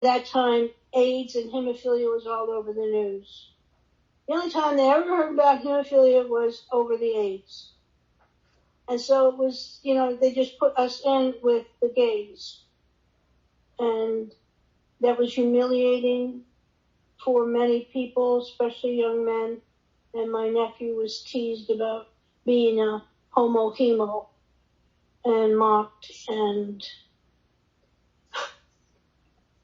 that time, AIDS and hemophilia was all over the news. The only time they ever heard about hemophilia was over the AIDS. And so it was, they just put us in with the gays. And that was humiliating for many people, especially young men. And my nephew was teased about being a homo-hemo and mocked. And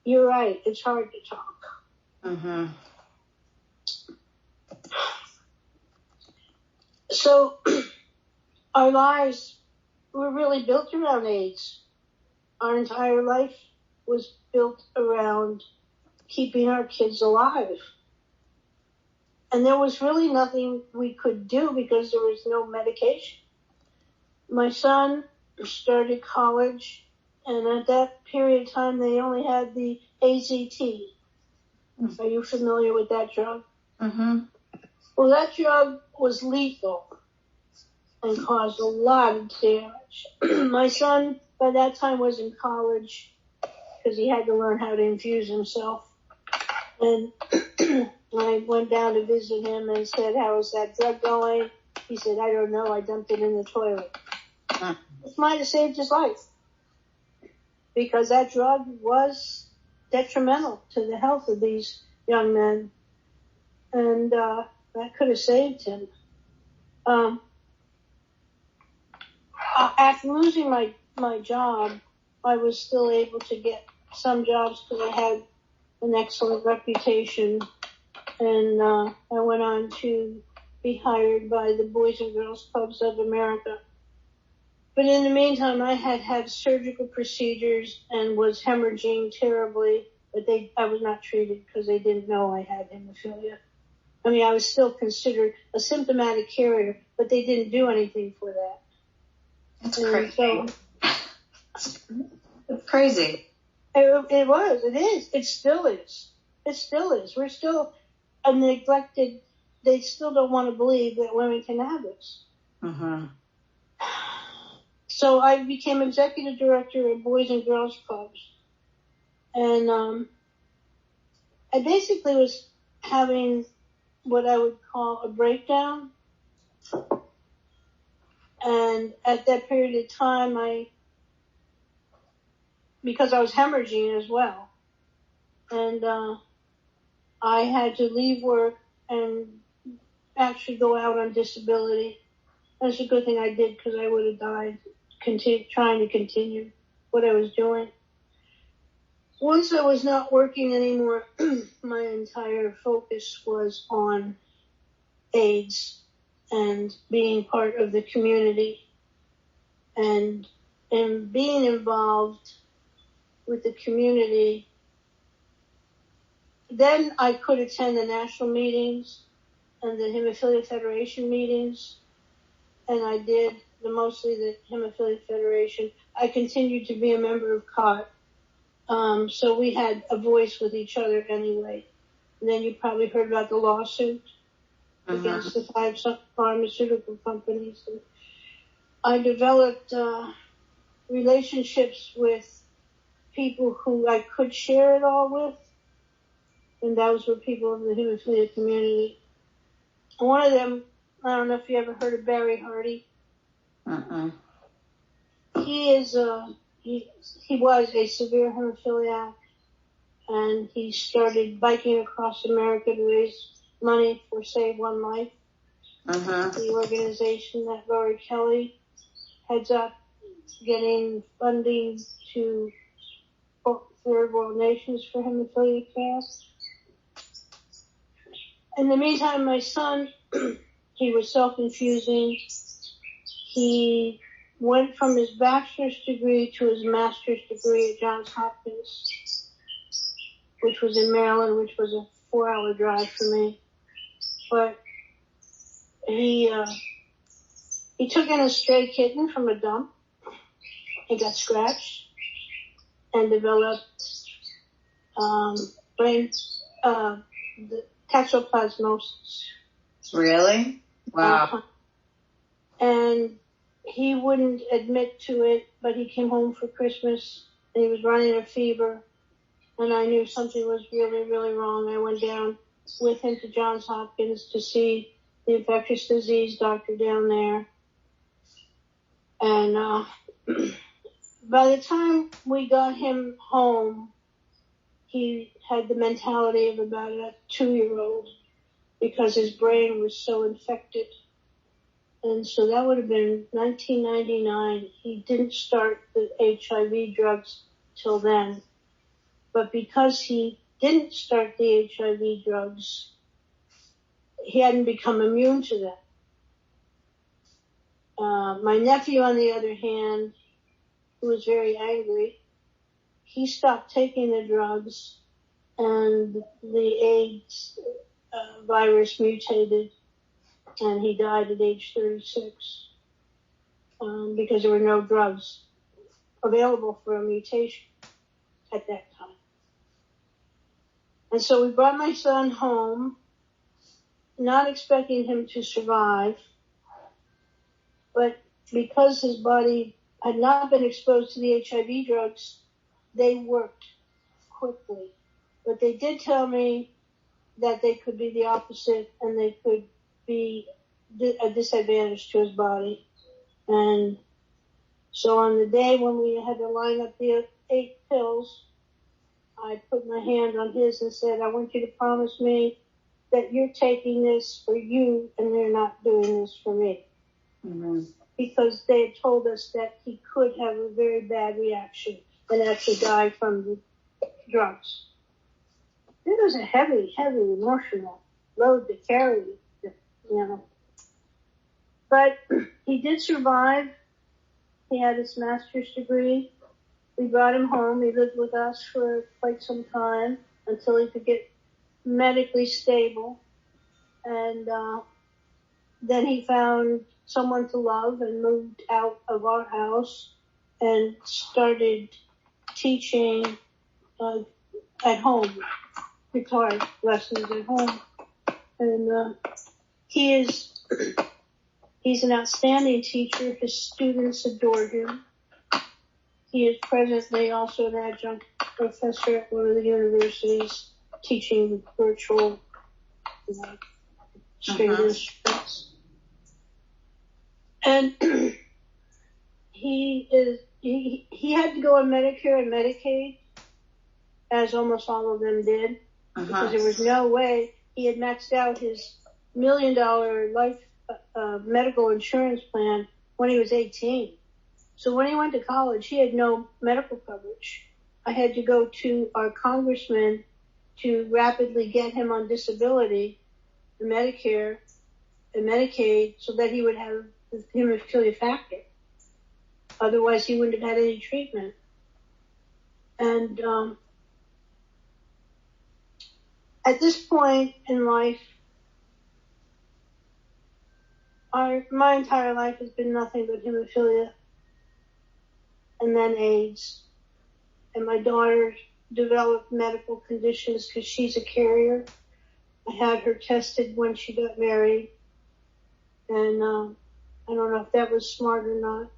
you're right, it's hard to talk. Mm-hmm. So our lives were really built around AIDS. Our entire life was built around keeping our kids alive. And there was really nothing we could do because there was no medication. My son started college, and at that period of time, they only had the AZT. Are you familiar with that drug? Mm-hmm. Well, that drug was lethal and caused a lot of damage. My son, by that time, was in college because he had to learn how to infuse himself. And I went down to visit him and said, "How is that drug going?" He said, "I don't know. I dumped it in the toilet." This might have saved his life because that drug was detrimental to the health of these young men. And that could have saved him. After losing my job, I was still able to get some jobs because I had an excellent reputation. And I went on to be hired by the Boys and Girls Clubs of America. But in the meantime, I had surgical procedures and was hemorrhaging terribly, but I was not treated because they didn't know I had hemophilia. I mean, I was still considered a symptomatic carrier, but they didn't do anything for that. That's crazy. It's crazy. It was. It is. It still is. It still is. We're still neglected. They still don't want to believe that women can have this. Mm-hmm. So I became executive director of Boys and Girls Clubs. And I basically was having what I would call a breakdown. And at that period of time, because I was hemorrhaging as well, and I had to leave work and actually go out on disability. That's a good thing I did because I would have died trying to continue what I was doing. Once I was not working anymore, my entire focus was on AIDS and being part of the community and being involved with the community. Then I could attend the national meetings and the Hemophilia Federation meetings, and I did mostly the Hemophilia Federation. I continued to be a member of COT, so we had a voice with each other anyway. And then you probably heard about the lawsuit against the 5 pharmaceutical companies. And I developed relationships with people who I could share it all with, and those were people of the hemophilia community. And one of them, I don't know if you ever heard of Barry Hardy. He is he was a severe hemophiliac, and he started biking across America to raise money for Save One Life, the organization that Lori Kelly heads up, getting funding to third world nations for hemophilia care. In the meantime, my son, he was self-infusing. He went from his bachelor's degree to his master's degree at Johns Hopkins, which was in Maryland, which was a 4-hour drive for me. But he took in a stray kitten from a dump. He got scratched and developed the toxoplasmosis. Really? Wow. And he wouldn't admit to it, but he came home for Christmas and he was running a fever. and I knew something was really, really wrong. I went down with him to Johns Hopkins to see the infectious disease doctor down there. And by the time we got him home, he had the mentality of about a 2-year-old because his brain was so infected. And so that would have been 1999. He didn't start the HIV drugs till then. But because he didn't start the HIV drugs, he hadn't become immune to them. My nephew, on the other hand, who was very angry, he stopped taking the drugs, and the AIDS virus mutated, and he died at age 36 because there were no drugs available for a mutation at that time. And so we brought my son home, not expecting him to survive, but because his body had not been exposed to the HIV drugs, they worked quickly. But they did tell me that they could be the opposite, and they could be a disadvantage to his body. And so on the day when we had to line up the 8 pills, I put my hand on his and said, I want you to promise me that you're taking this for you and they're not doing this for me. Mm-hmm. Because they had told us that he could have a very bad reaction and actually die from the drugs. It was a heavy, heavy emotional load to carry, But he did survive. He had his master's degree. We brought him home. He lived with us for quite some time until he could get medically stable. And then he found someone to love and moved out of our house and started teaching at home, guitar lessons at home. And he's an outstanding teacher. His students adore him. He is presently also an adjunct professor at one of the universities teaching virtual string instruments. And he had to go on Medicare and Medicaid, as almost all of them did, because there was no way. He had maxed out his $1 million life medical insurance plan when he was 18. So when he went to college, he had no medical coverage. I had to go to our congressman to rapidly get him on disability, Medicare and Medicaid, so that he would have the hemophilia factor. Otherwise, he wouldn't have had any treatment. And at this point in life, my entire life has been nothing but hemophilia, and then AIDS. And my daughter developed medical conditions because she's a carrier. I had her tested when she got married, and I don't know if that was smart or not,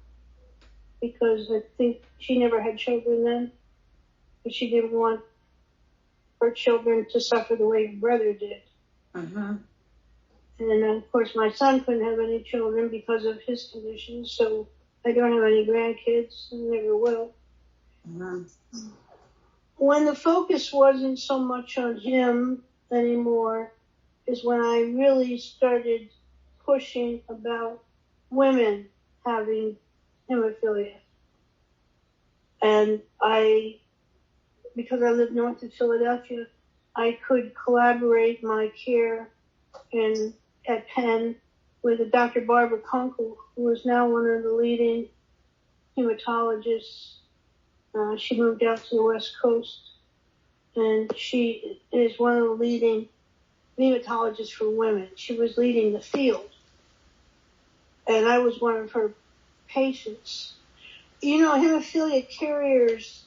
because I think she never had children then, but she didn't want her children to suffer the way her brother did. And of course my son couldn't have any children because of his conditions, so I don't have any grandkids and never will. When the focus wasn't so much on him anymore is when I really started pushing about women having hemophilia. And because I lived north of Philadelphia, I could collaborate my care at Penn with a Dr. Barbara Kunkel, who is now one of the leading hematologists. She moved out to the West Coast, and she is one of the leading hematologists for women. She was leading the field, and I was one of her patients. Hemophilia carriers,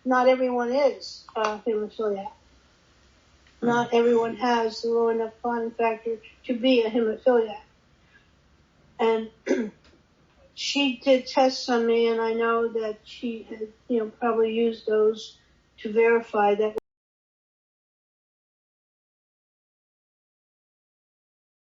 not everyone is hemophiliac. Not everyone has the low enough clotting factor to be a hemophiliac. And she did tests on me, and I know that she had, probably used those to verify that